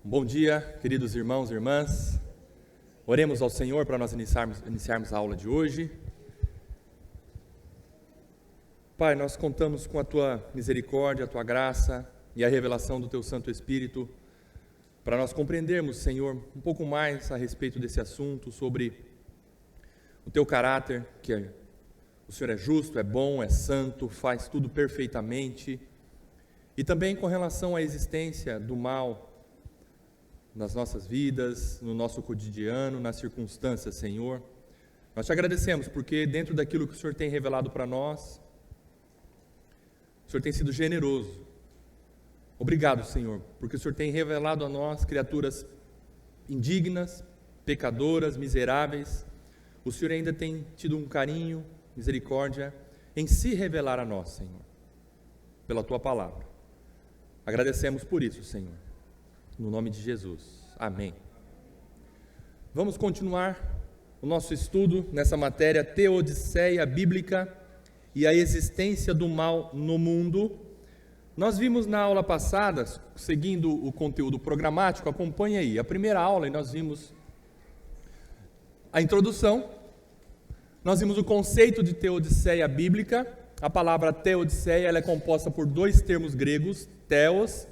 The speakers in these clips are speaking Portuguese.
Bom dia, queridos irmãos e irmãs. Oremos ao Senhor para nós iniciarmos a aula de hoje. Pai, nós contamos com a Tua misericórdia, a Tua graça e a revelação do Teu Santo Espírito para nós compreendermos, Senhor, um pouco mais a respeito desse assunto, sobre o Teu caráter, que o Senhor é justo, é bom, é santo, faz tudo perfeitamente, e também com relação à existência do mal nas nossas vidas, no nosso cotidiano, nas circunstâncias, Senhor. Nós te agradecemos porque dentro daquilo que o Senhor tem revelado para nós, o Senhor tem sido generoso. Obrigado, Senhor, porque o Senhor tem revelado a nós, criaturas indignas, pecadoras, miseráveis. O Senhor ainda tem tido um carinho, misericórdia em se revelar a nós, Senhor, pela Tua palavra. Agradecemos por isso, Senhor, no nome de Jesus. Amém. Vamos continuar o nosso estudo nessa matéria, Teodiceia Bíblica e a existência do mal no mundo. Nós vimos na aula passada, seguindo o conteúdo programático, acompanhe aí, a primeira aula, e nós vimos a introdução, nós vimos o conceito de Teodiceia Bíblica. A palavra Teodiceia ela é composta por dois termos gregos, Theos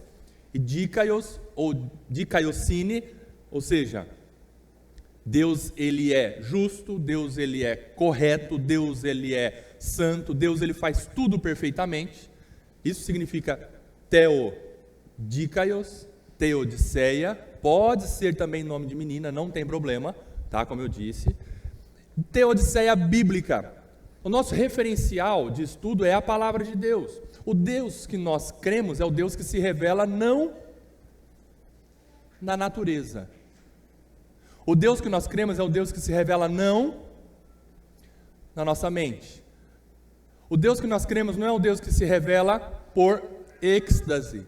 e Dikaios, ou Dikaiosine, ou seja, Deus ele é justo, Deus ele é correto, Deus ele é santo, Deus ele faz tudo perfeitamente. Isso significa Teodikaios, Teodiceia, pode ser também nome de menina, não tem problema, tá? Como eu disse. Teodiceia Bíblica. O nosso referencial de estudo é a palavra de Deus. O Deus que nós cremos é o Deus que se revela não na natureza. O Deus que nós cremos é o Deus que se revela não na nossa mente. O Deus que nós cremos não é o Deus que se revela por êxtase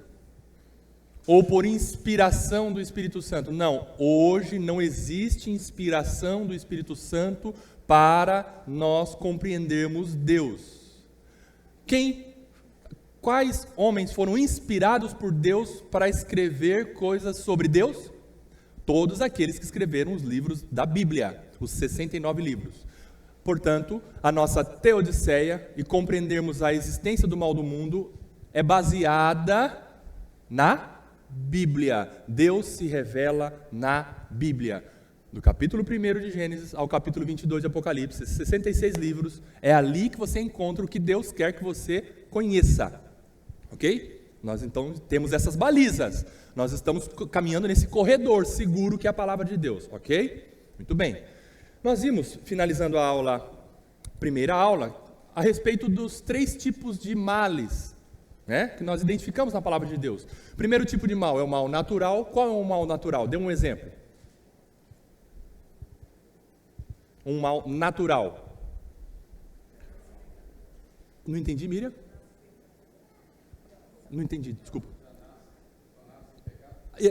ou por inspiração do Espírito Santo. Não, hoje não existe inspiração do Espírito Santo para nós compreendermos Deus. Quais homens foram inspirados por Deus para escrever coisas sobre Deus? Todos aqueles que escreveram os livros da Bíblia, os 69 livros. Portanto, a nossa Teodiceia e compreendermos a existência do mal do mundo é baseada na Bíblia. Deus se revela na Bíblia. Do capítulo 1 de Gênesis ao capítulo 22 de Apocalipse, 66 livros, é ali que você encontra o que Deus quer que você conheça. Ok? Nós então temos essas balizas. Nós estamos caminhando nesse corredor seguro que é a palavra de Deus. Ok? Muito bem. Nós vimos, finalizando a primeira aula, a respeito dos 3 tipos de males, né, que nós identificamos na palavra de Deus. O primeiro tipo de mal é o mal natural. Qual é o mal natural? Dê um exemplo. Um mal natural. Não entendi, Miriam? Não entendi, desculpa.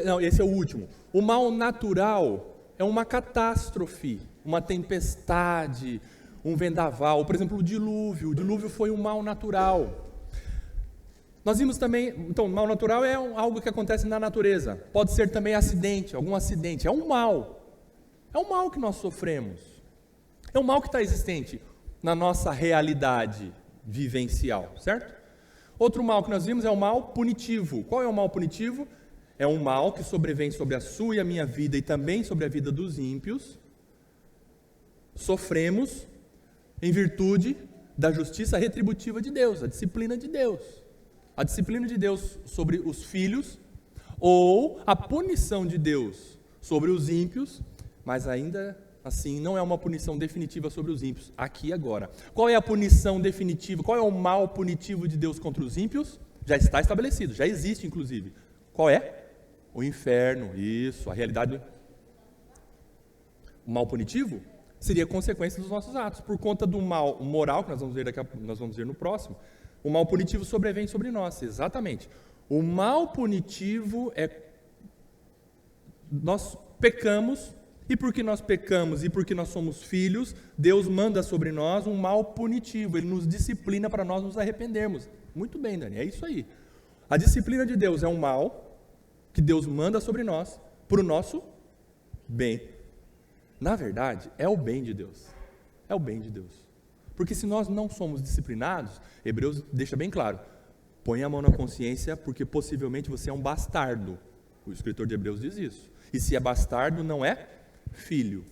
Não, esse é o último. O mal natural é uma catástrofe, uma tempestade, um vendaval. Por exemplo, o dilúvio. O dilúvio foi um mal natural. Nós vimos também, então, mal natural é algo que acontece na natureza. Pode ser também acidente, algum acidente. É um mal. É um mal que nós sofremos. É um mal que está existente na nossa realidade vivencial, certo? Outro mal que nós vimos é o mal punitivo. Qual é o mal punitivo? É um mal que sobrevém sobre a sua e a minha vida e também sobre a vida dos ímpios. Sofremos em virtude da justiça retributiva de Deus, a disciplina de Deus. A disciplina de Deus sobre os filhos ou a punição de Deus sobre os ímpios, mas ainda assim não é uma punição definitiva sobre os ímpios, aqui e agora. Qual é a punição definitiva? Qual é o mal punitivo de Deus contra os ímpios? Já está estabelecido, já existe inclusive. Qual é? O inferno, isso, a realidade. O mal punitivo seria consequência dos nossos atos, por conta do mal moral, que nós vamos ver no próximo. O mal punitivo sobrevém sobre nós, exatamente. O mal punitivo é nós pecamos, e porque nós pecamos e porque nós somos filhos, Deus manda sobre nós um mal punitivo, Ele nos disciplina para nós nos arrependermos. Muito bem, Dani, é isso aí. A disciplina de Deus é um mal, que Deus manda sobre nós para o nosso bem. Na verdade, é o bem de Deus. É o bem de Deus. Porque se nós não somos disciplinados, Hebreus deixa bem claro, põe a mão na consciência porque possivelmente você é um bastardo. O escritor de Hebreus diz isso. E se é bastardo, não é filho.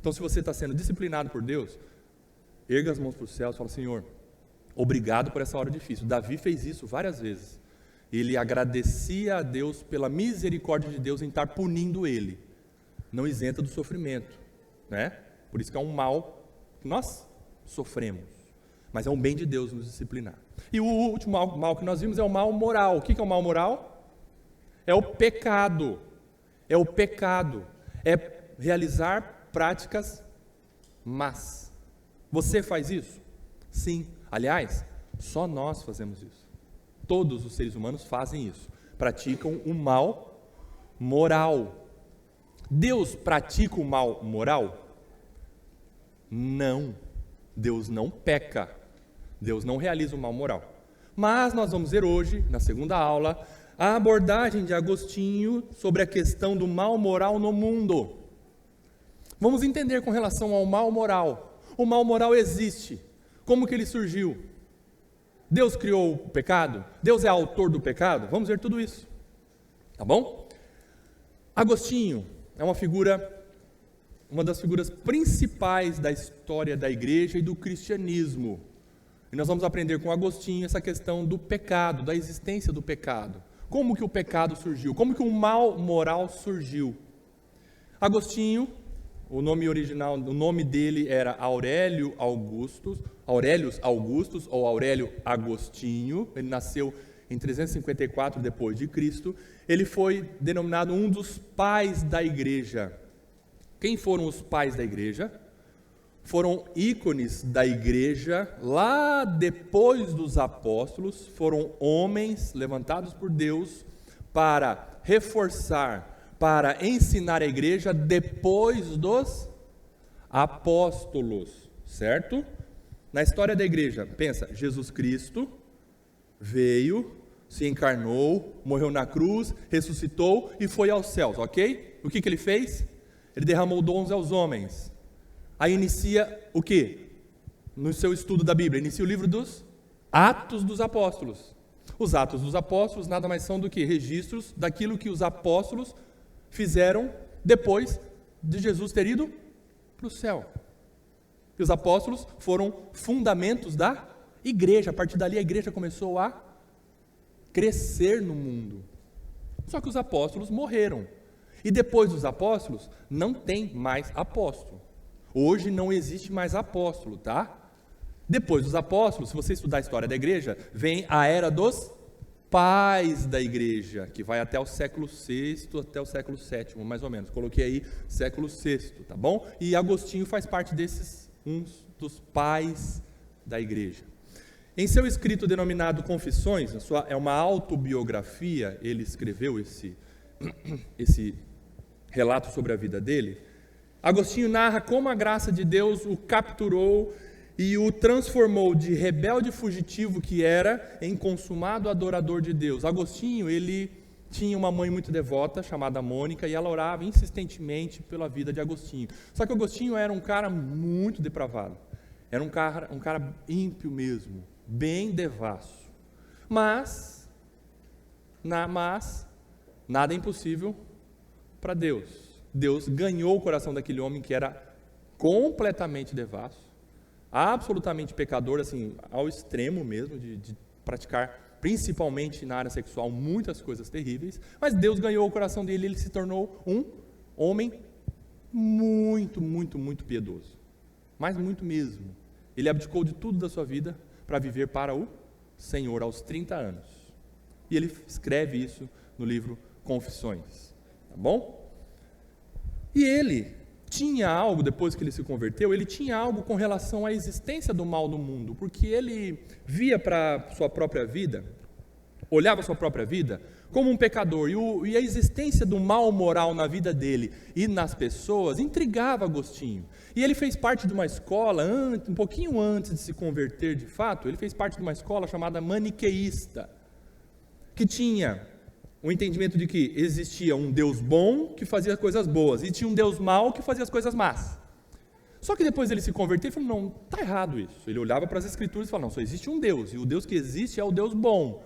Então, se você está sendo disciplinado por Deus, erga as mãos para os céus e fala: Senhor, obrigado por essa hora difícil. Davi fez isso várias vezes. Ele agradecia a Deus pela misericórdia de Deus em estar punindo ele. Não isenta do sofrimento, né? Por isso que é um mal que nós sofremos. Mas é um bem de Deus nos disciplinar. E o último mal que nós vimos é o mal moral. O que é o mal moral? É o pecado. É o pecado. É realizar práticas más. Você faz isso? Sim. Aliás, só nós fazemos isso. Todos os seres humanos fazem isso. Praticam o mal moral. Deus pratica o mal moral? Não. Deus não peca. Deus não realiza o mal moral. Mas nós vamos ver hoje, na segunda aula, a abordagem de Agostinho sobre a questão do mal moral no mundo. Vamos entender com relação ao mal moral. O mal moral existe. Como que ele surgiu? Deus criou o pecado? Deus é autor do pecado? Vamos ver tudo isso. Tá bom? Agostinho é uma das figuras principais da história da igreja e do cristianismo. E nós vamos aprender com Agostinho essa questão do pecado, da existência do pecado. Como que o pecado surgiu? Como que o mal moral surgiu? Agostinho, o nome original, o nome dele era Aurelius Augustus ou Aurélio Agostinho. Ele nasceu em 354 depois de Cristo. Ele foi denominado um dos pais da igreja. Quem foram os pais da igreja? Foram ícones da igreja lá depois dos apóstolos, foram homens levantados por Deus para reforçar, para ensinar a igreja depois dos apóstolos, certo? Na história da igreja, pensa, Jesus Cristo veio, se encarnou, morreu na cruz, ressuscitou e foi aos céus, ok? O que ele fez? Ele derramou dons aos homens. Aí inicia o quê? No seu estudo da Bíblia, inicia o livro dos Atos dos Apóstolos. Os Atos dos Apóstolos nada mais são do que registros daquilo que os apóstolos fizeram depois de Jesus ter ido para o céu. E os apóstolos foram fundamentos da igreja. A partir dali a igreja começou a crescer no mundo. Só que os apóstolos morreram. E depois dos apóstolos, não tem mais apóstolo. Hoje não existe mais apóstolo, tá? Depois dos apóstolos, se você estudar a história da igreja, vem a era dos pais da igreja, que vai até o século VI, até o século VII, mais ou menos. Coloquei aí século VI, tá bom? E Agostinho faz parte desses, uns dos pais da igreja. Em seu escrito denominado Confissões, é uma autobiografia, ele escreveu esse relato sobre a vida dele. Agostinho narra como a graça de Deus o capturou e o transformou de rebelde fugitivo que era em consumado adorador de Deus. Agostinho, ele tinha uma mãe muito devota chamada Mônica e ela orava insistentemente pela vida de Agostinho. Só que Agostinho era um cara muito depravado. Era um cara ímpio mesmo, bem devasso. Mas nada é impossível para Deus. Deus ganhou o coração daquele homem que era completamente devasso, absolutamente pecador, assim, ao extremo mesmo, de praticar, principalmente na área sexual, muitas coisas terríveis, mas Deus ganhou o coração dele e ele se tornou um homem muito, muito, muito piedoso, mas muito mesmo. Ele abdicou de tudo da sua vida para viver para o Senhor aos 30 anos. E ele escreve isso no livro Confissões, tá bom? E ele tinha algo, depois que ele se converteu, ele tinha algo com relação à existência do mal no mundo, porque ele via para sua própria vida, olhava a sua própria vida como um pecador, e a existência do mal moral na vida dele e nas pessoas intrigava Agostinho. E ele fez parte de uma escola, um pouquinho antes de se converter de fato, ele fez parte de uma escola chamada maniqueísta, que tinha o entendimento de que existia um Deus bom que fazia coisas boas e tinha um Deus mau que fazia as coisas más. Só que depois ele se converteu e falou, não, está errado isso. Ele olhava para as Escrituras e falava, não, só existe um Deus, e o Deus que existe é o Deus bom.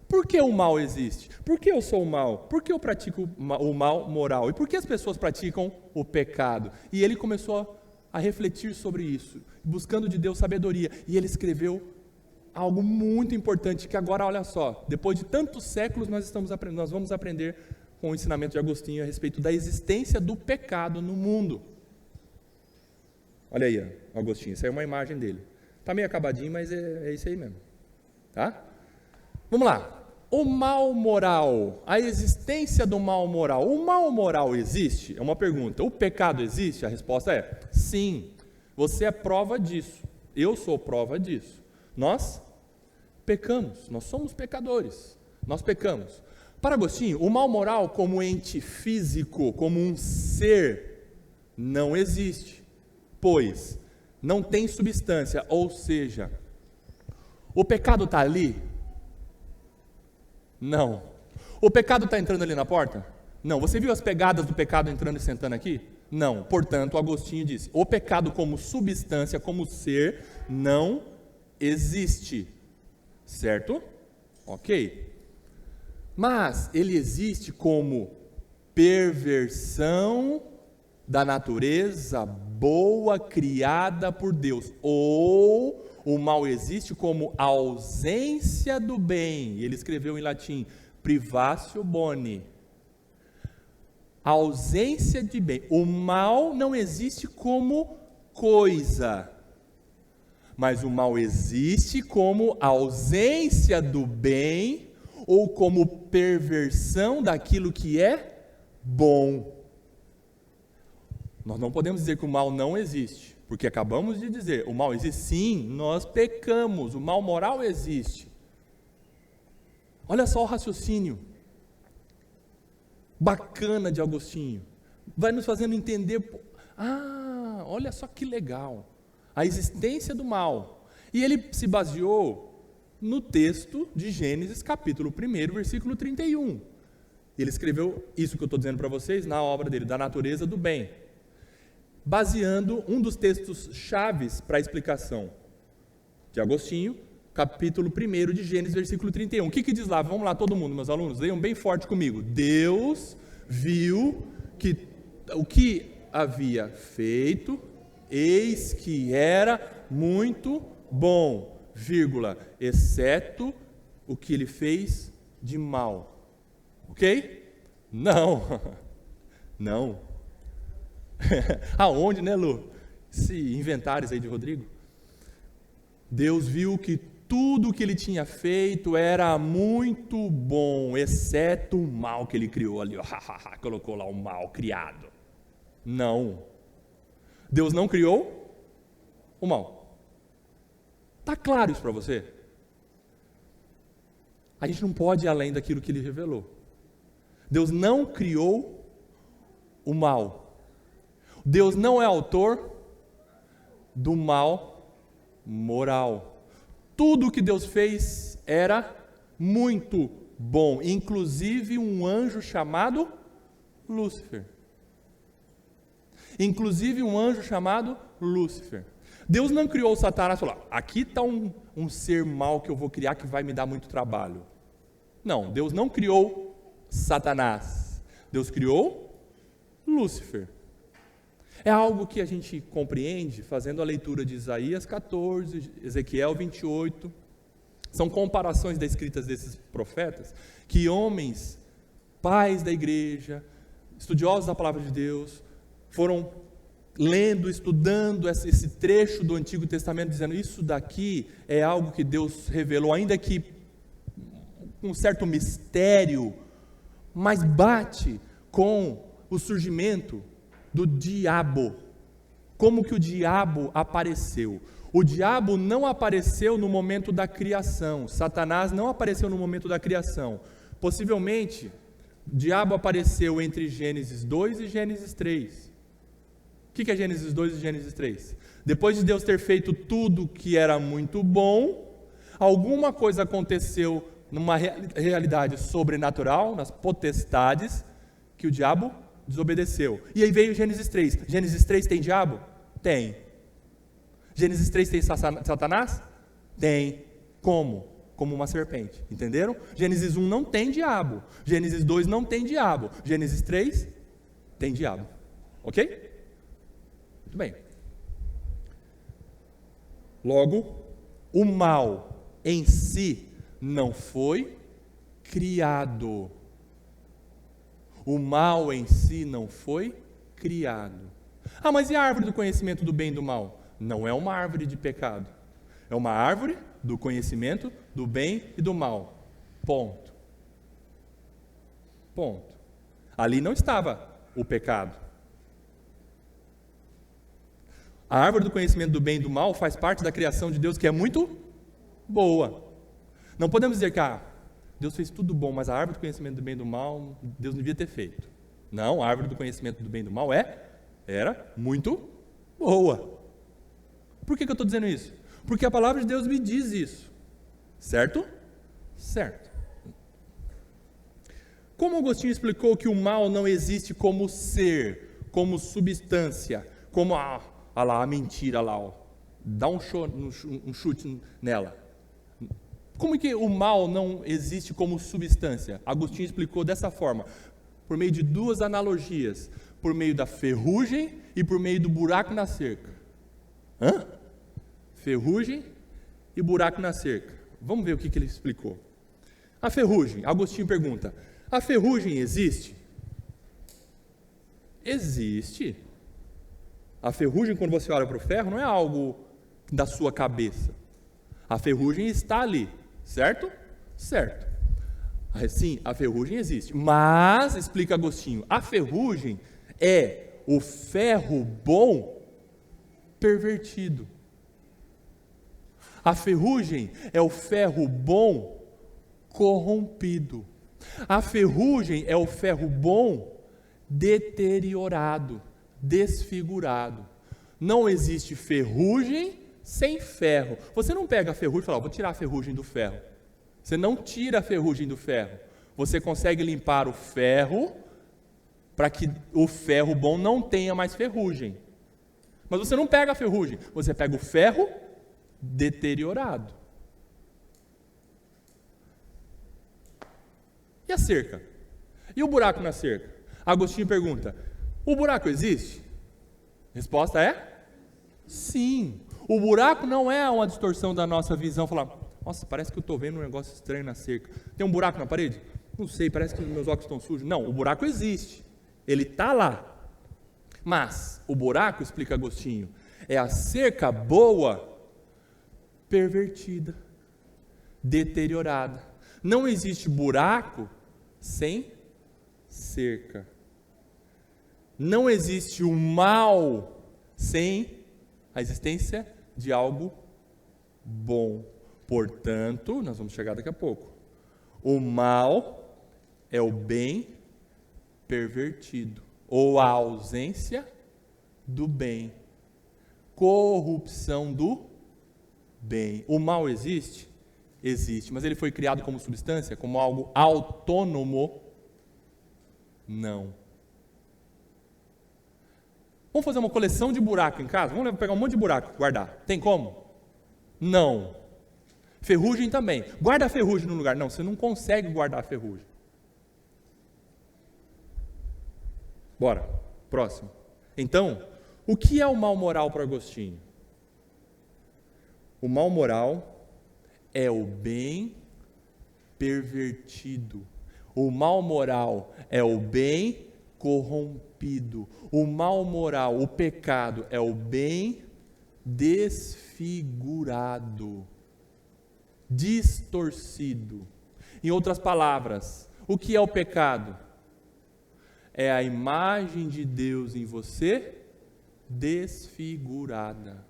Por que o mal existe? Por que eu sou o mal? Por que eu pratico o mal moral? E por que as pessoas praticam o pecado? E ele começou a refletir sobre isso, buscando de Deus sabedoria. E ele escreveu algo muito importante, que agora, olha só, depois de tantos séculos nós vamos aprender com o ensinamento de Agostinho a respeito da existência do pecado no mundo. Olha aí, Agostinho, essa é uma imagem dele. Está meio acabadinho, mas é isso aí mesmo. Tá? Vamos lá. O mal moral, a existência do mal moral. O mal moral existe? É uma pergunta. O pecado existe? A resposta é sim. Você é prova disso. Eu sou prova disso. Nós pecamos, nós somos pecadores, nós pecamos. Para Agostinho, o mal moral como ente físico, como um ser, não existe, pois não tem substância, ou seja, o pecado está ali? Não. O pecado está entrando ali na porta? Não. Você viu as pegadas do pecado entrando e sentando aqui? Não. Portanto, Agostinho disse, o pecado como substância, como ser, não existe. Certo? Ok. Mas ele existe como perversão da natureza boa criada por Deus. Ou o mal existe como ausência do bem. Ele escreveu em latim, privatio boni. Ausência de bem. O mal não existe como coisa, mas o mal existe como ausência do bem ou como perversão daquilo que é bom. Nós não podemos dizer que o mal não existe, porque acabamos de dizer, o mal existe sim, nós pecamos, o mal moral existe. Olha só o raciocínio bacana de Agostinho, vai nos fazendo entender, olha só que legal, a existência do mal. E ele se baseou no texto de Gênesis, capítulo 1, versículo 31. Ele escreveu isso que eu estou dizendo para vocês na obra dele, da natureza do bem, baseando um dos textos chaves para a explicação de Agostinho, capítulo 1 de Gênesis, versículo 31. O que diz lá? Vamos lá, todo mundo, meus alunos, leiam bem forte comigo. Deus viu que o que havia feito, eis que era muito bom, vírgula, exceto o que ele fez de mal. Ok? Não. Não. Aonde, né, Lu? Esse inventários aí de Rodrigo. Deus viu que tudo o que ele tinha feito era muito bom, exceto o mal que ele criou ali. Colocou lá o mal criado. Não. Deus não criou o mal. Está claro isso para você? A gente não pode ir além daquilo que ele revelou. Deus não criou o mal. Deus não é autor do mal moral. Tudo o que Deus fez era muito bom, inclusive um anjo chamado Lúcifer. Deus não criou Satanás e falou, aqui está um ser mau que eu vou criar que vai me dar muito trabalho. Não, Deus não criou Satanás. Deus criou Lúcifer. É algo que a gente compreende fazendo a leitura de Isaías 14, Ezequiel 28. São comparações descritas desses profetas, que homens, pais da igreja, estudiosos da palavra de Deus, foram lendo, estudando esse trecho do Antigo Testamento, dizendo, isso daqui é algo que Deus revelou, ainda que com um certo mistério, mas bate com o surgimento do diabo. Como que o diabo apareceu? O diabo não apareceu no momento da criação. Satanás não apareceu no momento da criação. Possivelmente, o diabo apareceu entre Gênesis 2 e Gênesis 3. O que é Gênesis 2 e Gênesis 3? Depois de Deus ter feito tudo que era muito bom, alguma coisa aconteceu numa realidade sobrenatural, nas potestades, que o diabo desobedeceu. E aí veio Gênesis 3. Gênesis 3 tem diabo? Tem. Gênesis 3 tem Satanás? Tem. Como? Como uma serpente. Entenderam? Gênesis 1 não tem diabo. Gênesis 2 não tem diabo. Gênesis 3 tem diabo. Ok? Muito bem. Logo, o mal em si não foi criado. O mal em si não foi criado. Ah, mas e a árvore do conhecimento do bem e do mal? Não é uma árvore de pecado. É uma árvore do conhecimento do bem e do mal. Ponto. Ponto. Ali não estava o pecado. A árvore do conhecimento do bem e do mal faz parte da criação de Deus, que é muito boa. Não podemos dizer que Deus fez tudo bom, mas a árvore do conhecimento do bem e do mal, Deus não devia ter feito. Não, a árvore do conhecimento do bem e do mal era muito boa. Por que eu estou dizendo isso? Porque a palavra de Deus me diz isso. Certo? Certo. Como Agostinho explicou que o mal não existe como ser, como substância, como a mentira lá, ó. Dá um chute nela. Como que o mal não existe como substância? Agostinho explicou dessa forma, por meio de duas analogias, por meio da ferrugem e por meio do buraco na cerca. Ferrugem e buraco na cerca. Vamos ver o que ele explicou. A ferrugem, Agostinho pergunta, a ferrugem existe? Existe. A ferrugem, quando você olha para o ferro, não é algo da sua cabeça. A ferrugem está ali, certo? Certo. Sim, a ferrugem existe. Mas, explica Agostinho, a ferrugem é o ferro bom pervertido. A ferrugem é o ferro bom corrompido. A ferrugem é o ferro bom deteriorado, desfigurado. Não existe ferrugem sem ferro. Você não pega a ferrugem e fala, vou tirar a ferrugem do ferro. Você não tira a ferrugem do ferro. Você consegue limpar o ferro para que o ferro bom não tenha mais ferrugem. Mas você não pega a ferrugem, você pega o ferro deteriorado. E a cerca? E o buraco na cerca? Agostinho pergunta, o buraco existe? Resposta é sim. O buraco não é uma distorção da nossa visão, falar, nossa, parece que eu estou vendo um negócio estranho na cerca. Tem um buraco na parede? Não sei, parece que meus óculos estão sujos. Não, o buraco existe. Ele está lá. Mas o buraco, explica Agostinho, é a cerca boa pervertida, deteriorada. Não existe buraco sem cerca. Não existe o mal sem a existência de algo bom. Portanto, nós vamos chegar daqui a pouco. O mal é o bem pervertido, ou a ausência do bem. Corrupção do bem. O mal existe? Existe, mas ele foi criado como substância, como algo autônomo? Não. Vamos fazer uma coleção de buraco em casa? Vamos pegar um monte de buraco e guardar. Tem como? Não. Ferrugem também. Guarda a ferrugem no lugar. Não, você não consegue guardar a ferrugem. Bora, próximo. Então, o que é o mal moral para Agostinho? O mal moral é o bem pervertido. O mal moral é o bem corrompido. O mal moral, o pecado, é o bem desfigurado, distorcido. Em outras palavras, o que é o pecado? É a imagem de Deus em você desfigurada.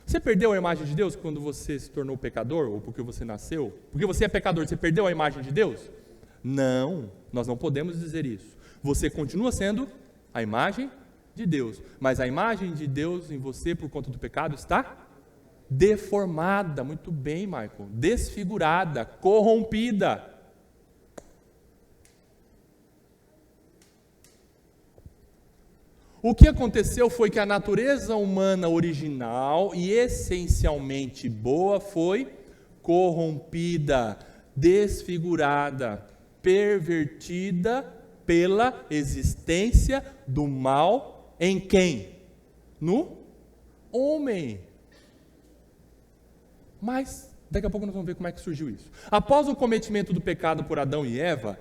Você perdeu a imagem de Deus quando você se tornou pecador? Ou porque você nasceu? Porque você é pecador, você perdeu a imagem de Deus? Não, nós não podemos dizer isso. Você continua sendo a imagem de Deus. Mas a imagem de Deus em você, por conta do pecado, está deformada, muito bem, Michael, desfigurada, corrompida. O que aconteceu foi que a natureza humana original e essencialmente boa foi corrompida, desfigurada, pervertida pela existência do mal em quem? No homem. Mas daqui a pouco nós vamos ver como é que surgiu isso. Após o cometimento do pecado por Adão e Eva,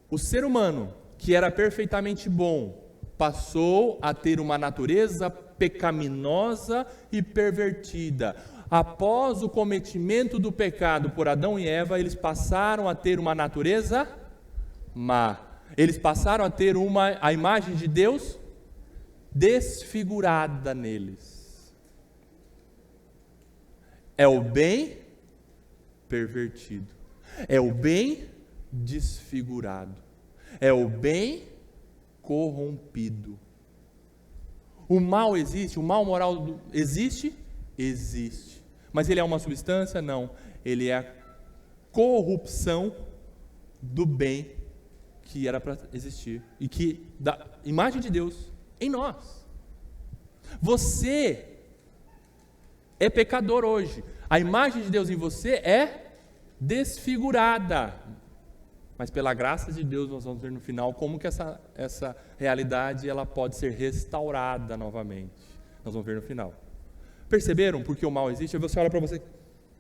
o ser humano, que era perfeitamente bom, passou a ter uma natureza pecaminosa e pervertida. Após o cometimento do pecado por Adão e Eva, eles passaram a ter uma natureza má. Eles passaram a ter a imagem de Deus desfigurada neles. É o bem pervertido. É o bem desfigurado. É o bem corrompido. O mal existe? O mal moral existe? Existe. Mas ele é uma substância? Não. Ele é a corrupção do bem que era para existir e que da imagem de Deus em nós. Você é pecador hoje. A imagem de Deus em você é desfigurada. Mas pela graça de Deus nós vamos ver no final como que essa realidade ela pode ser restaurada novamente. Nós vamos ver no final. Perceberam porque o mal existe? Aí você olha para você,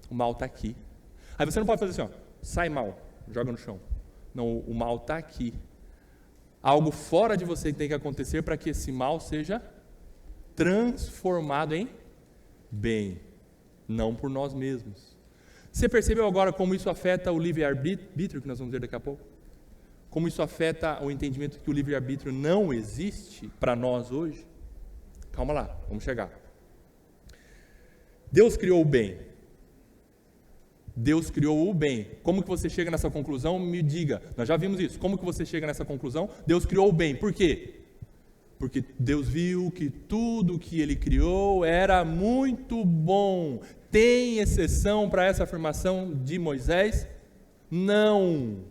o mal está aqui. Aí você não pode fazer assim, ó, sai mal, joga no chão. Não, o mal está aqui. Algo fora de você tem que acontecer para que esse mal seja transformado em bem, não por nós mesmos. Você percebeu agora como isso afeta o livre-arbítrio, que nós vamos ver daqui a pouco? Como isso afeta o entendimento de que o livre-arbítrio não existe para nós hoje? Calma lá, vamos chegar. Deus criou o bem. Deus criou o bem. Como que você chega nessa conclusão? Me diga. Nós já vimos isso. Como que você chega nessa conclusão? Deus criou o bem. Por quê? Porque Deus viu que tudo que Ele criou era muito bom. Tem exceção para essa afirmação de Moisés? Não.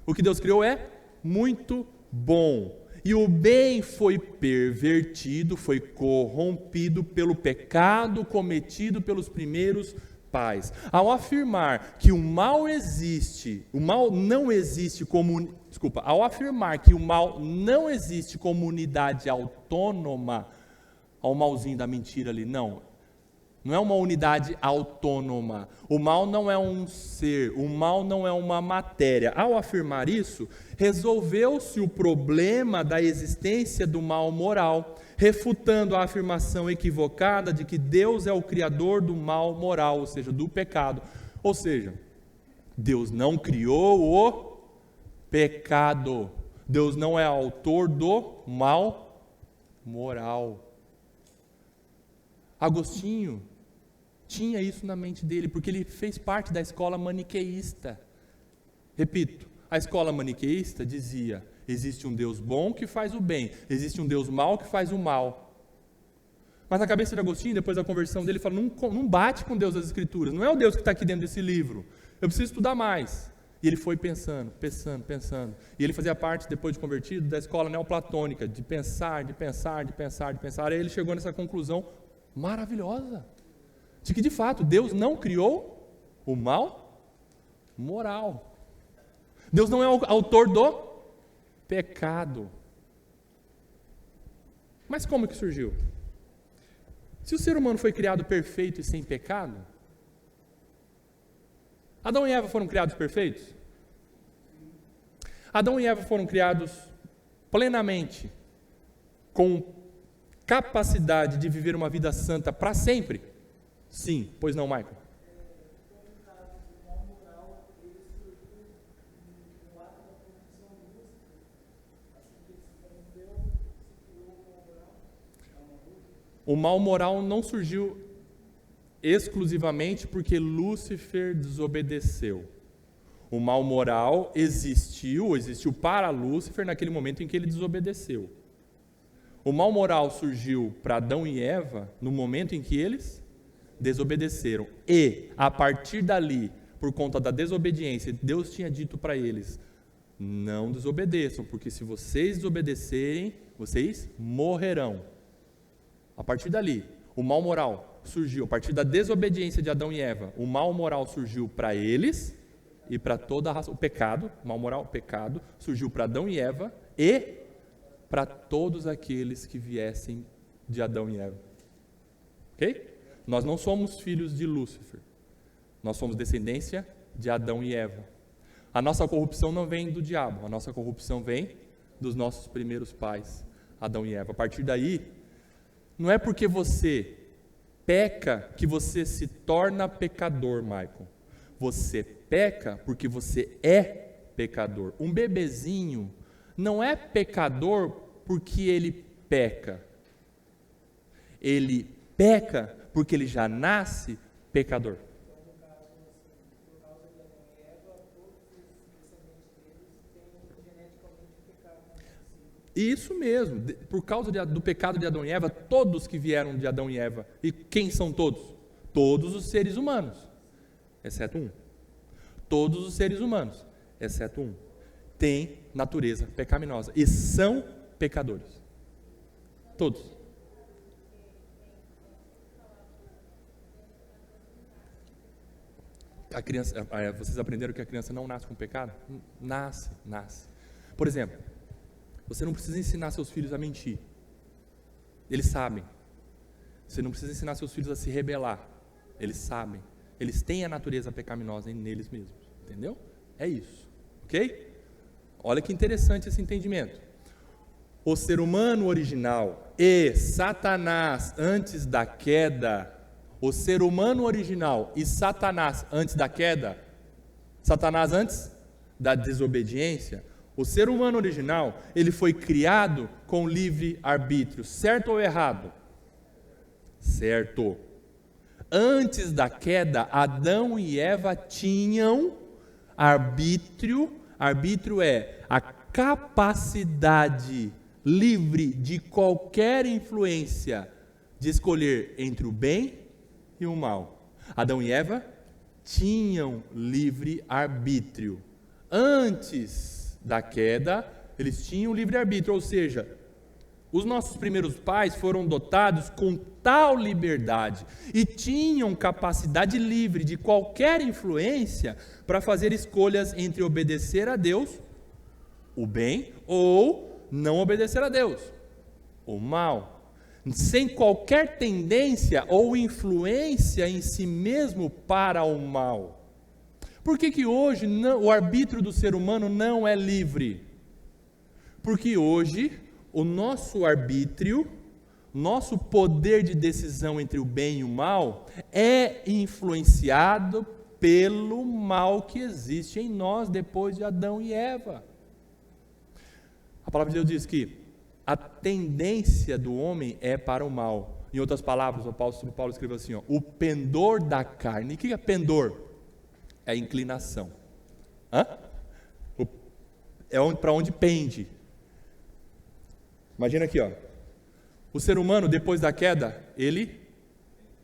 O que Deus criou é muito bom. E o bem foi pervertido, foi corrompido pelo pecado cometido pelos primeiros pais. Ao afirmar que o mal existe, o mal não existe como... ao afirmar que o mal não existe como unidade autônoma, ao malzinho da mentira ali, não é uma unidade autônoma. O mal não é um ser, o mal não é uma matéria. Ao afirmar isso, resolveu-se o problema da existência do mal moral, refutando a afirmação equivocada de que Deus é o criador do mal moral, ou seja, do pecado. Ou seja, Deus não criou o pecado. Deus não é autor do mal moral. Agostinho tinha isso na mente dele, porque ele fez parte da escola maniqueísta. Repito, a escola maniqueísta dizia: existe um Deus bom que faz o bem, existe um Deus mau que faz o mal. Mas na cabeça de Agostinho, depois da conversão dele, ele falou: não bate com Deus das Escrituras, não é o Deus que está aqui dentro desse livro, eu preciso estudar mais. E ele foi pensando. E ele fazia parte, depois de convertido, da escola neoplatônica, de pensar. Aí ele chegou nessa conclusão maravilhosa, de que de fato Deus não criou o mal moral. Deus não é o autor do pecado. Mas como que surgiu? Se o ser humano foi criado perfeito e sem pecado, Adão e Eva foram criados perfeitos? Adão e Eva foram criados plenamente, com capacidade de viver uma vida santa para sempre? Sim, pois não, Michael? O mal moral não surgiu exclusivamente porque Lúcifer desobedeceu. O mal moral existiu para Lúcifer naquele momento em que ele desobedeceu. O mal moral surgiu para Adão e Eva no momento em que eles desobedeceram. E, a partir dali, por conta da desobediência, Deus tinha dito para eles, não desobedeçam, porque se vocês desobedecerem, vocês morrerão. A partir dali, o mal moral surgiu, a partir da desobediência de Adão e Eva, o mal moral surgiu para eles e para toda a raça. O pecado, mal moral, o pecado, surgiu para Adão e Eva e para todos aqueles que viessem de Adão e Eva. Ok? Nós não somos filhos de Lúcifer. Nós somos descendência de Adão e Eva. A nossa corrupção não vem do diabo, a nossa corrupção vem dos nossos primeiros pais, Adão e Eva. A partir daí, não é porque você peca que você se torna pecador, Michael. Você peca porque você é pecador. Um bebezinho não é pecador porque ele peca. Ele peca porque ele já nasce pecador. Isso mesmo, por causa do pecado de Adão e Eva, todos que vieram de Adão e Eva. E quem são todos? Todos os seres humanos, exceto um. Todos os seres humanos, exceto um, têm natureza pecaminosa e são pecadores. Todos. A criança, vocês aprenderam que a criança não nasce com pecado? Nasce. Por exemplo, você não precisa ensinar seus filhos a mentir. Eles sabem. Você não precisa ensinar seus filhos a se rebelar. Eles sabem. Eles têm a natureza pecaminosa neles mesmos. Entendeu? É isso. Ok? Olha que interessante esse entendimento. O ser humano original e Satanás antes da queda. O ser humano original e Satanás antes da queda. Satanás antes da desobediência. O ser humano original, ele foi criado com livre arbítrio, certo ou errado? Certo. Antes da queda, Adão e Eva tinham arbítrio. Arbítrio é a capacidade livre de qualquer influência de escolher entre o bem e o mal. Adão e Eva tinham livre arbítrio. Antes da queda, eles tinham livre-arbítrio, ou seja, os nossos primeiros pais foram dotados com tal liberdade e tinham capacidade livre de qualquer influência para fazer escolhas entre obedecer a Deus, o bem, ou não obedecer a Deus, o mal, sem qualquer tendência ou influência em si mesmo para o mal. Por que hoje o arbítrio do ser humano não é livre? Porque hoje o nosso arbítrio, nosso poder de decisão entre o bem e o mal, é influenciado pelo mal que existe em nós depois de Adão e Eva. A palavra de Deus diz que a tendência do homem é para o mal. Em outras palavras, o apóstolo Paulo escreveu assim, o pendor da carne. O que é pendor? É a inclinação. É para onde pende. Imagina aqui, o ser humano depois da queda, ele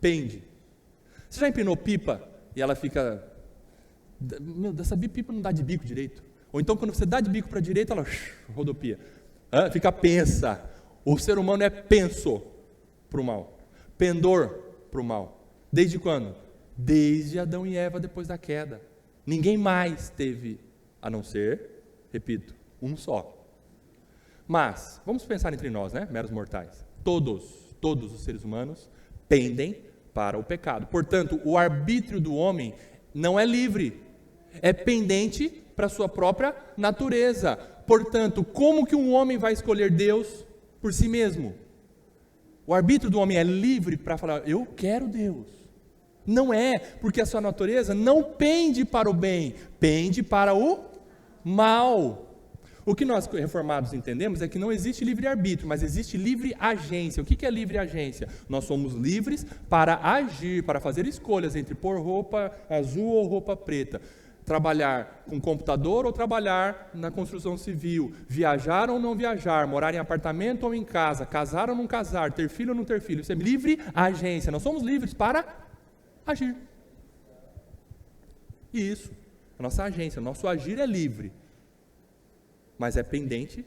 pende. Você já empinou pipa e ela fica, essa pipa não dá de bico direito. Ou então quando você dá de bico para a direita, ela rodopia. Fica pensa. O ser humano é penso para o mal. Pendor para o mal. Desde quando? Desde Adão e Eva depois da queda. Ninguém mais teve, a não ser, repito, um só. Mas, vamos pensar entre nós, né, meros mortais. Todos os seres humanos pendem para o pecado. Portanto, o arbítrio do homem não é livre, é pendente para a sua própria natureza. Portanto, como que um homem vai escolher Deus por si mesmo? O arbítrio do homem é livre para falar, eu quero Deus. Não é, porque a sua natureza não pende para o bem, pende para o mal. O que nós reformados entendemos é que não existe livre-arbítrio, mas existe livre agência. O que é livre agência? Nós somos livres para agir, para fazer escolhas entre pôr roupa azul ou roupa preta, trabalhar com computador ou trabalhar na construção civil, viajar ou não viajar, morar em apartamento ou em casa, casar ou não casar, ter filho ou não ter filho. Isso é livre agência. Nós somos livres para Agir. Isso. A nossa agência, o nosso agir é livre, mas é pendente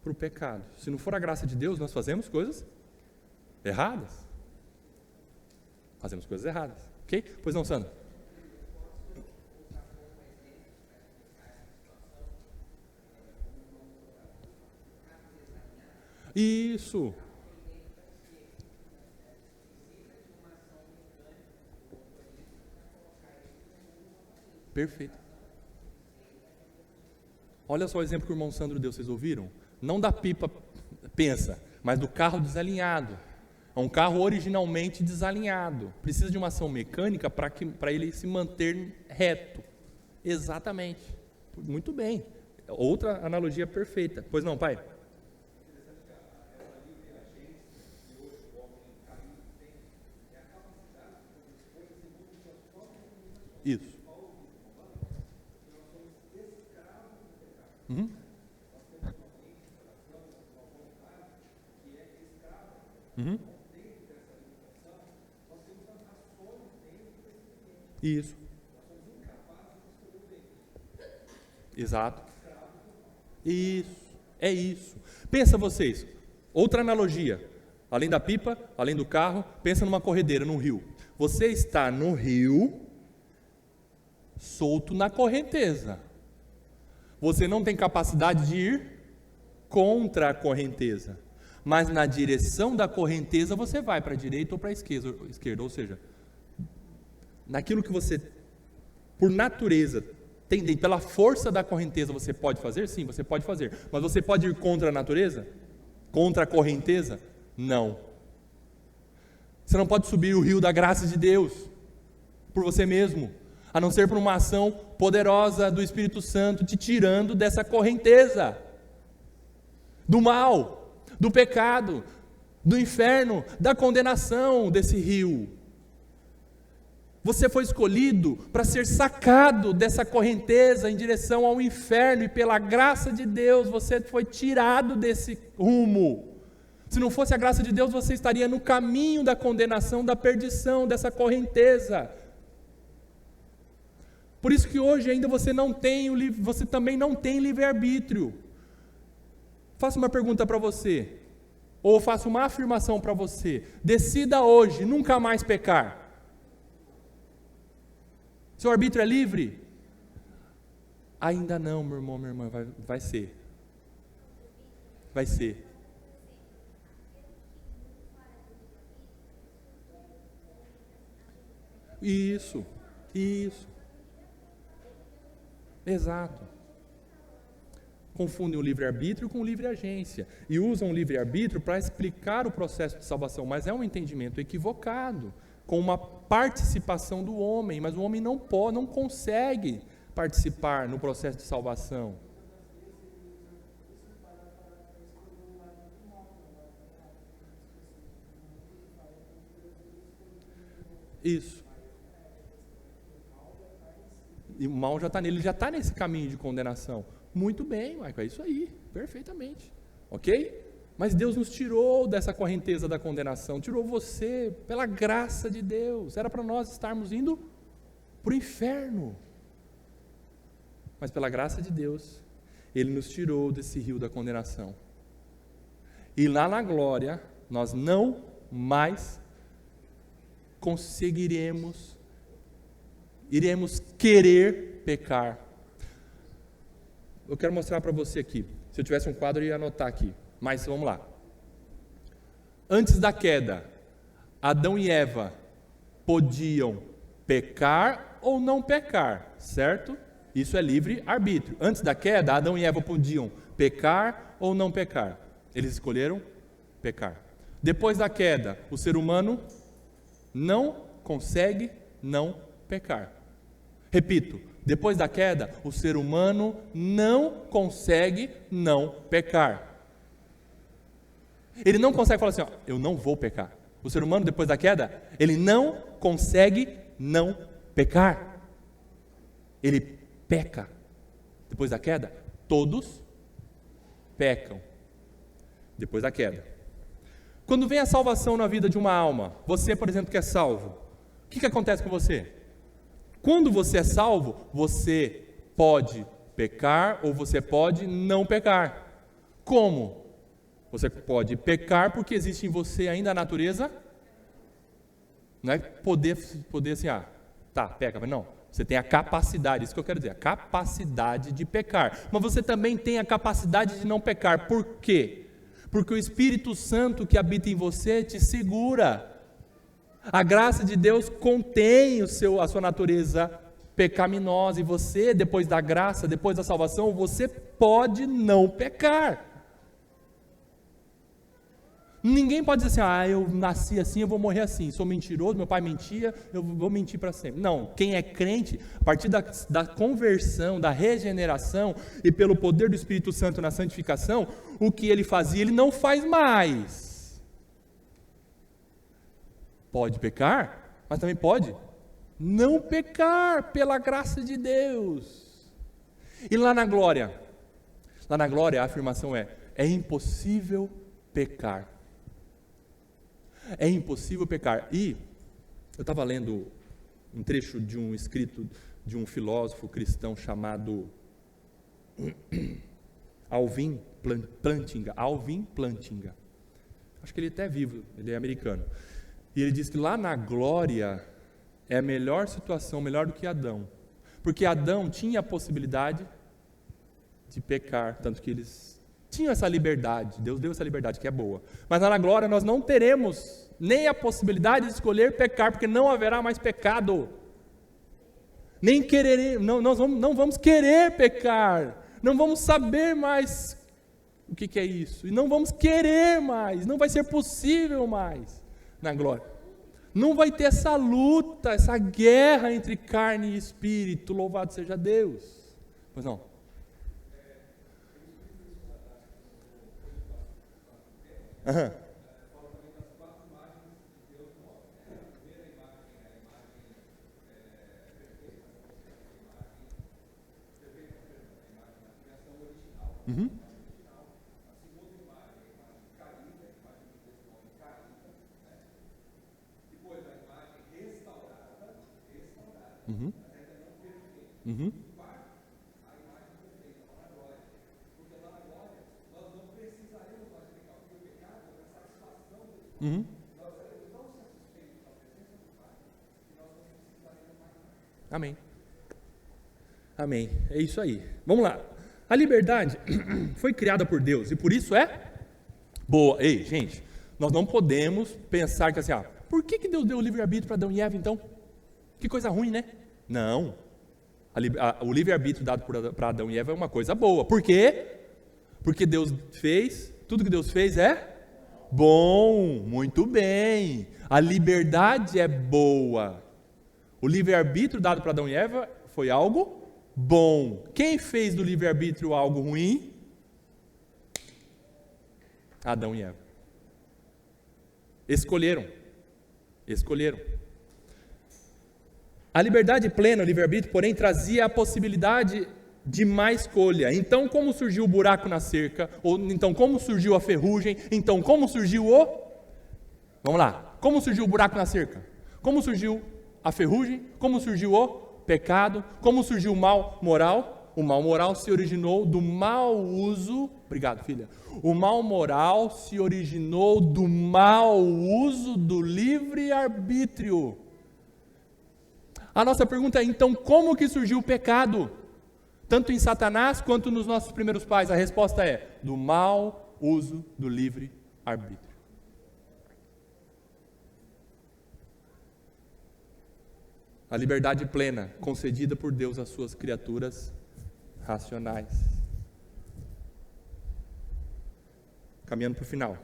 para o pecado. Se não for a graça de Deus, nós fazemos coisas erradas. Fazemos coisas erradas. Ok? Pois não, Sandra? Isso. Perfeito. Olha só o exemplo que o irmão Sandro deu, vocês ouviram? Não da pipa, pensa, mas do carro desalinhado. É um carro originalmente desalinhado. Precisa de uma ação mecânica para ele se manter reto. Exatamente. Muito bem. Outra analogia perfeita. Pois não, pai? Isso. Uhum. Uhum. Isso. Exato. Isso. É isso. Pensa vocês. Outra analogia. Além da pipa, além do carro, pensa numa corredeira, num rio. Você está no rio, solto na correnteza. Você não tem capacidade de ir contra a correnteza, mas na direção da correnteza você vai para a direita ou para a esquerda, ou seja, naquilo que você, por natureza, tem, pela força da correnteza, você pode fazer? Sim, você pode fazer, mas você pode ir contra a natureza? Contra a correnteza? Não. Você não pode subir o rio da graça de Deus por você mesmo, a não ser por uma ação poderosa do Espírito Santo te tirando dessa correnteza, do mal, do pecado, do inferno, da condenação desse rio. Você foi escolhido para ser sacado dessa correnteza em direção ao inferno, e pela graça de Deus você foi tirado desse rumo. Se não fosse a graça de Deus, você estaria no caminho da condenação, da perdição, dessa correnteza. Por isso que hoje ainda você também não tem livre-arbítrio. Faço uma pergunta para você, ou faço uma afirmação para você: decida hoje nunca mais pecar. Seu arbítrio é livre? Ainda não, meu irmão, minha irmã, vai ser. Vai ser. Isso. Exato. Confundem o livre-arbítrio com o livre-agência e usam o livre-arbítrio para explicar o processo de salvação, mas é um entendimento equivocado, com uma participação do homem, mas o homem não consegue participar no processo de salvação. Isso. E o mal já está nele, ele já está nesse caminho de condenação. Muito bem, Michael, é isso aí, perfeitamente, ok? Mas Deus nos tirou dessa correnteza da condenação, tirou você pela graça de Deus. Era para nós estarmos indo para o inferno, mas pela graça de Deus, Ele nos tirou desse rio da condenação. E lá na glória, nós não mais iremos querer pecar. Eu quero mostrar para você aqui. Se eu tivesse um quadro, eu ia anotar aqui. Mas vamos lá. Antes da queda, Adão e Eva podiam pecar ou não pecar, certo? Isso é livre-arbítrio. Antes da queda, Adão e Eva podiam pecar ou não pecar. Eles escolheram pecar. Depois da queda, o ser humano não consegue não pecar. Repito, depois da queda, o ser humano não consegue não pecar. Ele não consegue falar assim, eu não vou pecar. O ser humano, depois da queda, ele não consegue não pecar. Ele peca. Depois da queda, todos pecam. Depois da queda. Quando vem a salvação na vida de uma alma, você, por exemplo, que é salvo, O que acontece com você? Quando você é salvo, você pode pecar ou você pode não pecar. Como? Você pode pecar porque existe em você ainda a natureza. Não é poder assim, peca, mas não. Você tem a capacidade, isso que eu quero dizer, a capacidade de pecar. Mas você também tem a capacidade de não pecar. Por quê? Porque o Espírito Santo que habita em você te segura. A graça de Deus contém a sua natureza pecaminosa, e você, depois da graça, depois da salvação, você pode não pecar. Ninguém pode dizer assim, eu nasci assim, eu vou morrer assim, sou mentiroso, meu pai mentia, eu vou mentir para sempre. Não, quem é crente, a partir da conversão, da regeneração, e pelo poder do Espírito Santo na santificação, o que ele fazia, ele não faz mais. Pode pecar, mas também pode não pecar, pela graça de Deus. E lá na glória a afirmação é impossível pecar. É impossível pecar. E eu estava lendo um trecho de um escrito de um filósofo cristão chamado Alvin Plantinga. Acho que ele até é vivo, ele é americano. E ele diz que lá na glória é a melhor situação, melhor do que Adão. Porque Adão tinha a possibilidade de pecar, tanto que eles tinham essa liberdade, Deus deu essa liberdade que é boa. Mas lá na glória nós não teremos nem a possibilidade de escolher pecar, porque não haverá mais pecado. Nem querer, não vamos querer pecar, não vamos saber mais o que é isso, e não vamos querer mais, não vai ser possível mais na glória. Não vai ter essa luta, essa guerra entre carne e espírito, louvado seja Deus. Pois não? Aham. Uhum. Uhum. Uhum. Uhum. Amém. Amém. É isso aí. Vamos lá. A liberdade foi criada por Deus e por isso é boa. Ei, gente, nós não podemos pensar que assim, por que Deus deu o livre-arbítrio para Adão e Eva então? Que coisa ruim, né? Não. O livre-arbítrio dado para Adão e Eva é uma coisa boa. Por quê? Porque Deus fez, tudo que Deus fez é bom, muito bem. A liberdade é boa. O livre-arbítrio dado para Adão e Eva foi algo bom. Quem fez do livre-arbítrio algo ruim? Adão e Eva. Escolheram. A liberdade plena, o livre-arbítrio, porém, trazia a possibilidade de má escolha. Então, como surgiu o buraco na cerca? Ou então, como surgiu a ferrugem? Então, como surgiu Vamos lá. Como surgiu o buraco na cerca? Como surgiu a ferrugem? Como surgiu o pecado? Como surgiu o mal moral? O mal moral se originou do mau uso... Obrigado, filha. O mal moral se originou do mau uso do livre-arbítrio. A nossa pergunta é, então, como que surgiu o pecado? Tanto em Satanás quanto nos nossos primeiros pais. A resposta é, do mau uso do livre-arbítrio. A liberdade plena concedida por Deus às suas criaturas racionais. Caminhando para o final.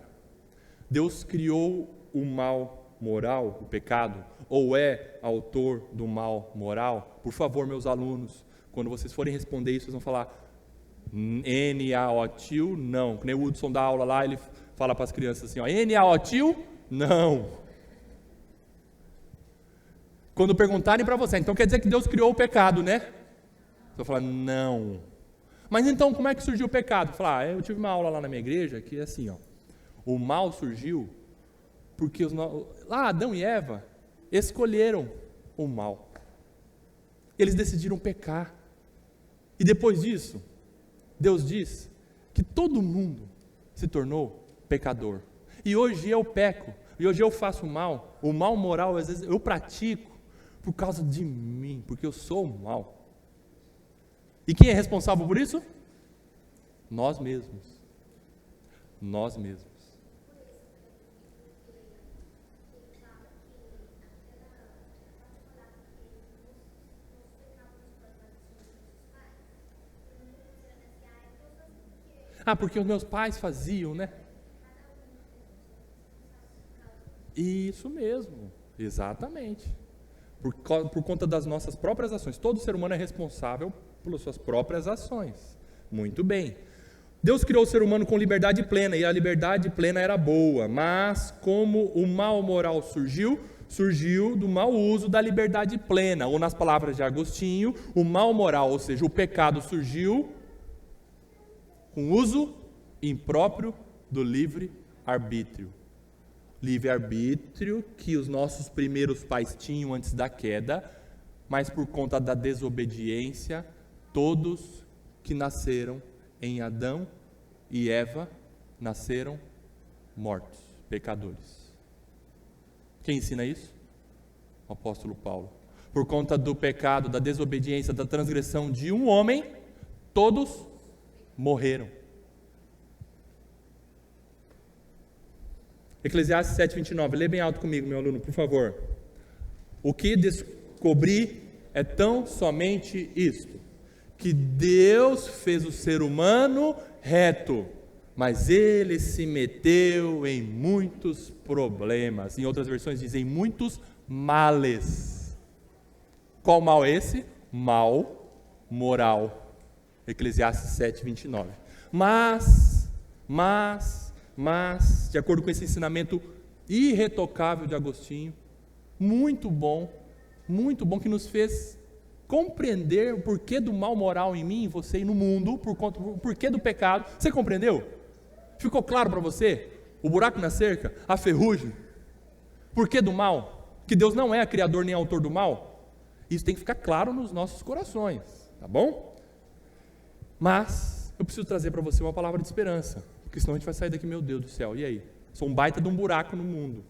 Deus criou o mal moral, o pecado, ou é autor do mal moral? Por favor, meus alunos, quando vocês forem responder isso, vocês vão falar N-A-O-T-I-O, não. Que nem o Hudson dá aula lá, ele fala para as crianças assim, N-A-O-T-I-O, não. Quando perguntarem para você, então quer dizer que Deus criou o pecado, né? Você vai falar, não. Mas então, como é que surgiu o pecado? Falar, eu tive uma aula lá na minha igreja que é assim, o mal surgiu porque lá Adão e Eva, escolheram o mal. Eles decidiram pecar. E depois disso, Deus diz que todo mundo se tornou pecador. E hoje eu peco, e hoje eu faço mal. O mal moral, às vezes, eu pratico por causa de mim, porque eu sou o mal. E quem é responsável por isso? Nós mesmos. Nós mesmos. Porque os meus pais faziam, né? Isso mesmo, exatamente. Por conta das nossas próprias ações. Todo ser humano é responsável pelas suas próprias ações. Muito bem. Deus criou o ser humano com liberdade plena, e a liberdade plena era boa, mas como o mal moral surgiu do mau uso da liberdade plena, ou nas palavras de Agostinho, o mal moral, ou seja, o pecado surgiu com uso impróprio do livre-arbítrio. Livre-arbítrio que os nossos primeiros pais tinham antes da queda, mas por conta da desobediência, todos que nasceram em Adão e Eva nasceram mortos, pecadores. Quem ensina isso? O apóstolo Paulo. Por conta do pecado, da desobediência, da transgressão de um homem, todos morreram. Eclesiastes 7:29, lê bem alto comigo, meu aluno, por favor. O que descobri é tão somente isto, que Deus fez o ser humano reto, mas ele se meteu em muitos problemas. Em outras versões dizem muitos males. Qual mal é esse? Mal moral. Eclesiastes 7:29. Mas, de acordo com esse ensinamento irretocável de Agostinho, muito bom, que nos fez compreender o porquê do mal moral em mim, em você e no mundo, o porquê do pecado. Você compreendeu? Ficou claro para você? O buraco na cerca, a ferrugem, porquê do mal? Que Deus não é criador nem autor do mal? Isso tem que ficar claro nos nossos corações, tá bom? Mas eu preciso trazer para você uma palavra de esperança, porque senão a gente vai sair daqui, meu Deus do céu, e aí? Sou um baita de um buraco no mundo.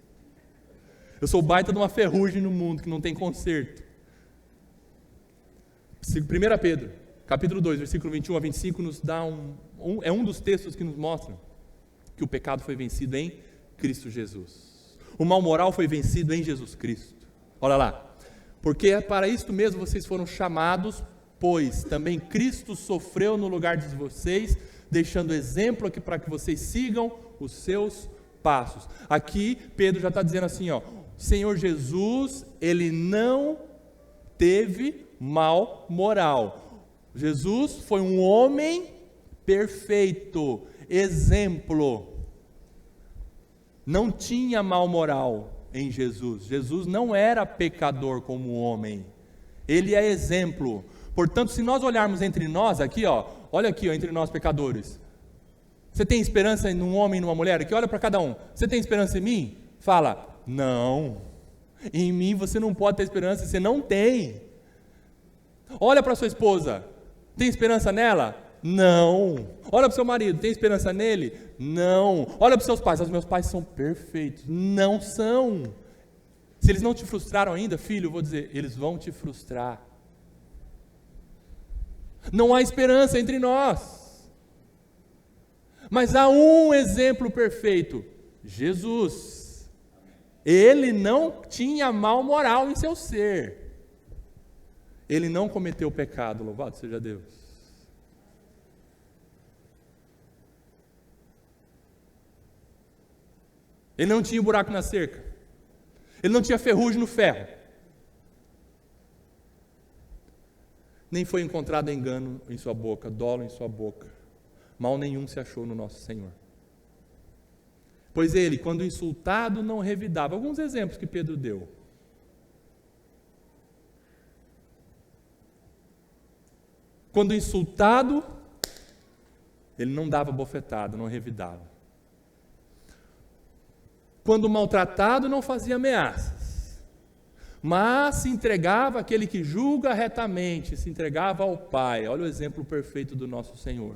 Eu sou baita de uma ferrugem no mundo que não tem conserto. 1 Pedro, capítulo 2, versículo 21 a 25, nos dá é um dos textos que nos mostram que o pecado foi vencido em Cristo Jesus. O mal moral foi vencido em Jesus Cristo. Olha lá. Porque é para isto mesmo vocês foram chamados, pois também Cristo sofreu no lugar de vocês, deixando exemplo aqui para que vocês sigam os seus passos. Aqui Pedro já está dizendo assim, Senhor Jesus, ele não teve mal moral. Jesus foi um homem perfeito, exemplo. Não tinha mal moral em Jesus. Jesus não era pecador como homem. Ele é exemplo. Portanto, se nós olharmos entre nós aqui, olha aqui, entre nós pecadores. Você tem esperança em um homem e numa mulher? Aqui, olha para cada um. Você tem esperança em mim? Fala, não. Em mim você não pode ter esperança, você não tem. Olha para sua esposa, tem esperança nela? Não. Olha para o seu marido, tem esperança nele? Não. Olha para os seus pais, os meus pais são perfeitos. Não são. Se eles não te frustraram ainda, filho, eu vou dizer, eles vão te frustrar. Não há esperança entre nós. Mas há um exemplo perfeito, Jesus. Ele não tinha mal moral em seu ser. Ele não cometeu pecado, louvado seja Deus. Ele não tinha buraco na cerca. Ele não tinha ferrugem no ferro. Nem foi encontrado engano em sua boca, dolo em sua boca. Mal nenhum se achou no nosso Senhor. Pois ele, quando insultado, não revidava. Alguns exemplos que Pedro deu. Quando insultado, ele não dava bofetada, não revidava. Quando maltratado, não fazia ameaças. mas se entregava àquele que julga retamente, se entregava ao Pai. Olha o exemplo perfeito do nosso Senhor.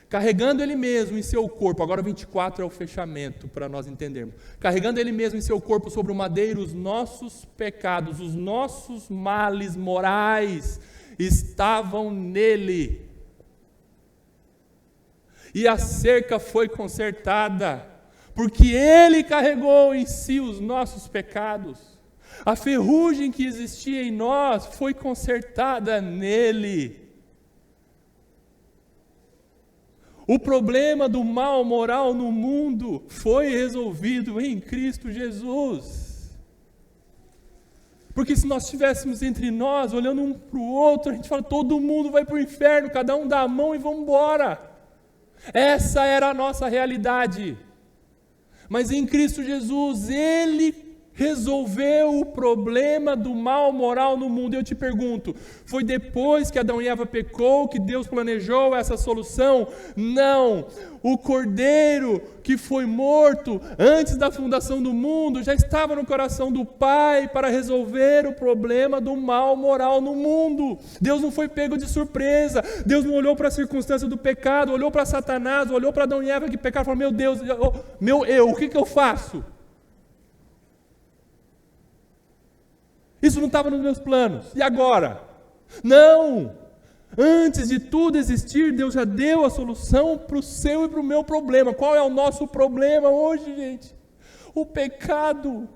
Carregando Ele mesmo em seu corpo, agora 24 é o fechamento para nós entendermos. Carregando Ele mesmo em seu corpo sobre o madeiro os nossos pecados, os nossos males morais estavam nele. E a cerca foi consertada, porque Ele carregou em si os nossos pecados. A ferrugem que existia em nós foi consertada nele. O problema do mal moral no mundo foi resolvido em Cristo Jesus. Porque se nós estivéssemos entre nós, olhando um para o outro, a gente fala, todo mundo vai para o inferno, cada um dá a mão e vamos embora. Essa era a nossa realidade. Mas em Cristo Jesus, Ele resolveu o problema do mal moral no mundo. Eu te pergunto, foi depois que Adão e Eva pecou que Deus planejou essa solução? Não. O Cordeiro que foi morto antes da fundação do mundo já estava no coração do Pai para resolver o problema do mal moral no mundo. Deus não foi pego de surpresa. Deus não olhou para a circunstância do pecado, olhou para Satanás, olhou para Adão e Eva que pecaram e falou, meu Deus, o que eu faço? Isso não estava nos meus planos. E agora? Não! Antes de tudo existir, Deus já deu a solução para o seu e para o meu problema. Qual é o nosso problema hoje, gente? O pecado.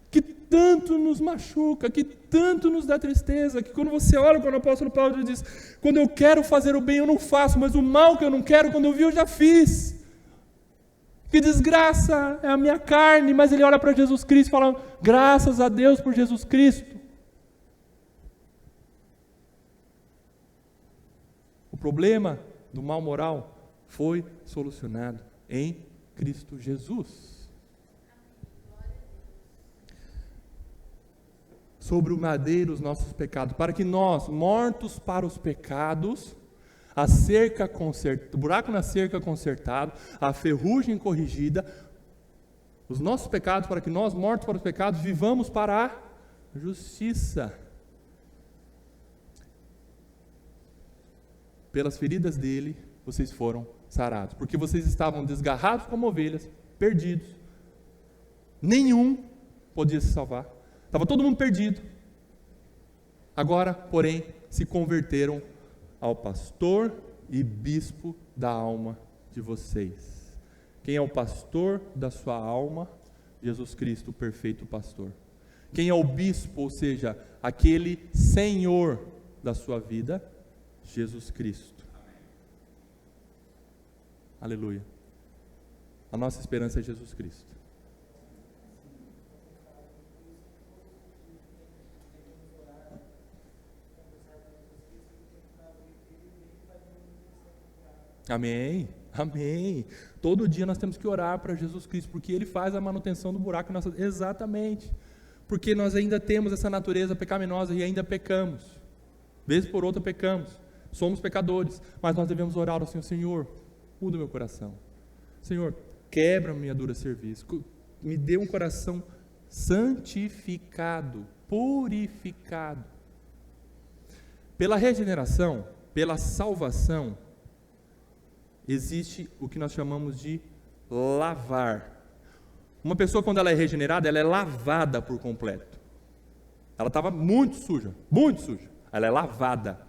Que tanto nos machuca, que tanto nos dá tristeza, que quando você olha quando o apóstolo Paulo diz, quando eu quero fazer o bem eu não faço, mas o mal que eu não quero, quando eu vi eu já fiz. Que desgraça, é a minha carne, mas ele olha para Jesus Cristo e fala, graças a Deus por Jesus Cristo. O problema do mal moral foi solucionado em Cristo Jesus. Sobre o madeiro os nossos pecados, para que nós, mortos para os pecados, a cerca consertada, o buraco na cerca consertado, a ferrugem corrigida, os nossos pecados, para que nós, mortos para os pecados, vivamos para a justiça. Pelas feridas dele, vocês foram sarados, porque vocês estavam desgarrados como ovelhas, perdidos. Nenhum podia se salvar. Estava todo mundo perdido. Agora, porém, se converteram ao pastor e bispo da alma de vocês. Quem é o pastor da sua alma? Jesus Cristo, o perfeito pastor. Quem é o bispo, ou seja, aquele senhor da sua vida? Jesus Cristo. Aleluia. A nossa esperança é Jesus Cristo. Amém, amém. Todo dia nós temos que orar para Jesus Cristo, porque Ele faz a manutenção do buraco. Exatamente. Porque nós ainda temos essa natureza pecaminosa e ainda pecamos. Vez por outra pecamos. Somos pecadores, mas nós devemos orar ao Senhor. Senhor, muda o meu coração. Senhor, quebra a minha dura cerviz. Me dê um coração santificado, purificado. Pela regeneração, pela salvação, existe o que nós chamamos de lavar. Uma pessoa, quando ela é regenerada, ela é lavada por completo. Ela estava muito suja. Ela é lavada.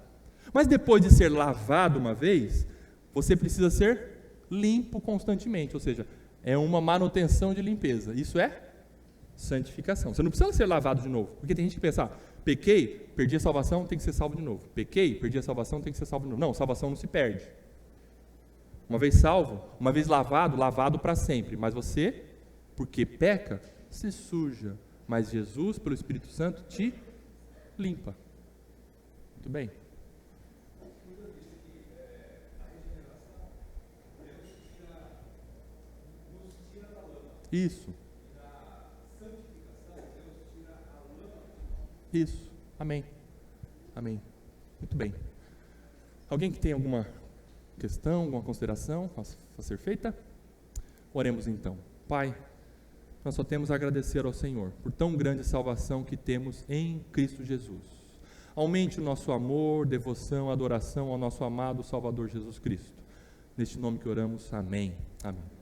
Mas depois de ser lavado uma vez, você precisa ser limpo constantemente. Ou seja, é uma manutenção de limpeza. Isso é santificação. Você não precisa ser lavado de novo. Porque tem gente que pensa, pequei, perdi a salvação, tem que ser salvo de novo. Pequei, perdi a salvação, tem que ser salvo de novo. Não, salvação não se perde. Uma vez salvo, uma vez lavado, lavado para sempre. Mas você, porque peca, se suja. Mas Jesus, pelo Espírito Santo, te limpa. Muito bem. Isso. Isso. Amém. Amém. Muito bem. Alguém que tem alguma questão, alguma consideração a ser feita? Oremos então. Pai, nós só temos a agradecer ao Senhor por tão grande salvação que temos em Cristo Jesus. Aumente o nosso amor, devoção, adoração ao nosso amado Salvador Jesus Cristo. Neste nome que oramos, amém. Amém.